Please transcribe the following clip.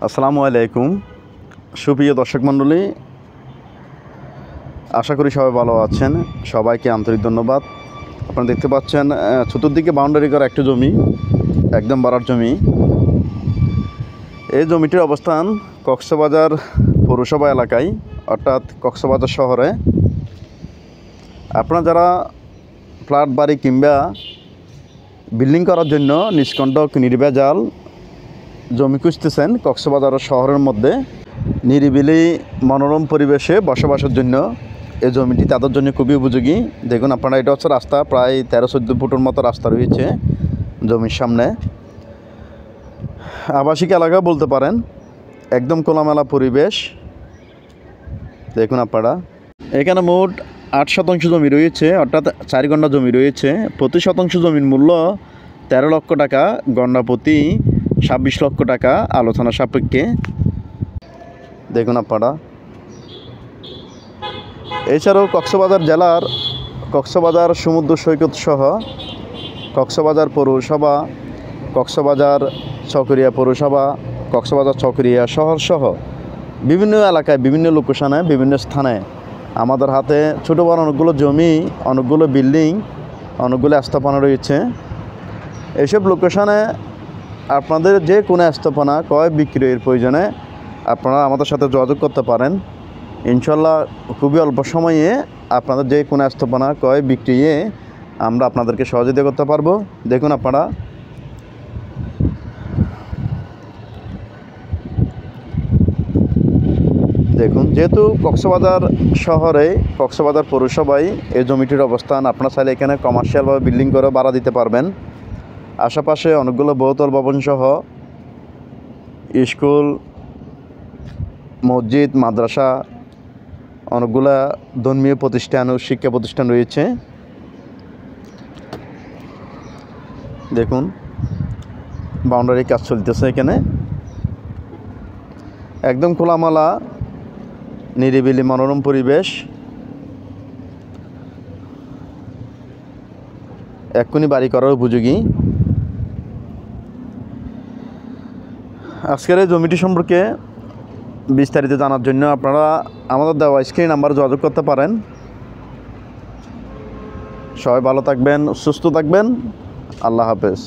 আসসালামু আলাইকুম সুপ্রিয় দর্শক মণ্ডলী, আশা করি সবাই ভালো আছেন। সবাইকে আন্তরিক ধন্যবাদ। আপনারা দেখতে পাচ্ছেন চতুর্দিকে বাউন্ডারি করা একটা জমি, একদম বাড়ার জমি। এই জমিটির অবস্থান কক্সবাজার পৌরসভা এলাকায়, অর্থাৎ কক্সবাজার শহরে। আপনারা যারা ফ্ল্যাট বাড়ি কিংবা বিল্ডিং করার জন্য নিষ্কণ্টক নির্ভেজাল জমি খুঁজতেছেন কক্সবাজার শহরের মধ্যে নিরিবিলি মনোরম পরিবেশে বসবাসের জন্য, এই জমিটি তাদের জন্য খুবই উপযোগী। দেখুন আপনারা, এটা হচ্ছে রাস্তা, প্রায় 13-14 ফুটের মতো রাস্তা রয়েছে জমির সামনে। আবাসিক এলাকা বলতে পারেন, একদম খোলামেলা পরিবেশ। দেখুন আপনারা, এখানে মোট 8 শতাংশ জমি রয়েছে, অর্থাৎ 4 গন্ডা জমি রয়েছে। প্রতি শতাংশ জমির মূল্য 13 লক্ষ টাকা, গন্ডা প্রতি 26 লক্ষ টাকা আলোচনা সাপেক্ষে। দেখুন আপনারা, এছাড়াও কক্সবাজার জেলার কক্সবাজার সমুদ্র সৈকত সহ কক্সবাজার পৌরসভা, কক্সবাজার চকরিয়া পৌরসভা, কক্সবাজার চকরিয়া শহর সহ বিভিন্ন এলাকায়, বিভিন্ন লোকেশনে, বিভিন্ন স্থানে আমাদের হাতে ছোটো বড় অনেকগুলো জমি, অনেকগুলো বিল্ডিং, অনেকগুলো স্থাপনা রয়েছে। এইসব লোকেশনে আপনাদের যে কোনো স্থাপনা ক্রয় বিক্রয়ের প্রয়োজনে আপনারা আমাদের সাথে যোগাযোগ করতে পারেন। ইনশাল্লাহ খুবই অল্প সময়ে আপনাদের যে কোনো স্থাপনা ক্রয় বিক্রিয়ে আমরা আপনাদেরকে সহযোগিতা করতে পারবো। দেখুন আপনারা, দেখুন, যেহেতু কক্সবাজার শহরে, কক্সবাজার পৌরসভায় এই জমিটির অবস্থান, আপনারা চাইলে এখানে কমার্শিয়ালভাবে বিল্ডিং করে ভাড়া দিতে পারবেন। আশেপাশে অনেকগুলো বহুতল ভবন সহ স্কুল, মসজিদ, মাদ্রাসা, অনেকগুলা ধর্মীয় প্রতিষ্ঠান ও শিক্ষা প্রতিষ্ঠান রয়েছে। দেখুন বাউন্ডারি কাজ চলতেছে এখানে, একদম খোলামেলা নিরিবিলি মনোরম পরিবেশ, এক্ষুনি বাড়ি করার উপযোগী। আজকের এই জমিটি সম্পর্কে বিস্তারিত জানার জন্য আপনারা আমাদের দেওয়া স্ক্রিন নাম্বারে যোগাযোগ করতে পারেন। সবাই ভালো থাকবেন, সুস্থ থাকবেন। আল্লাহ হাফেজ।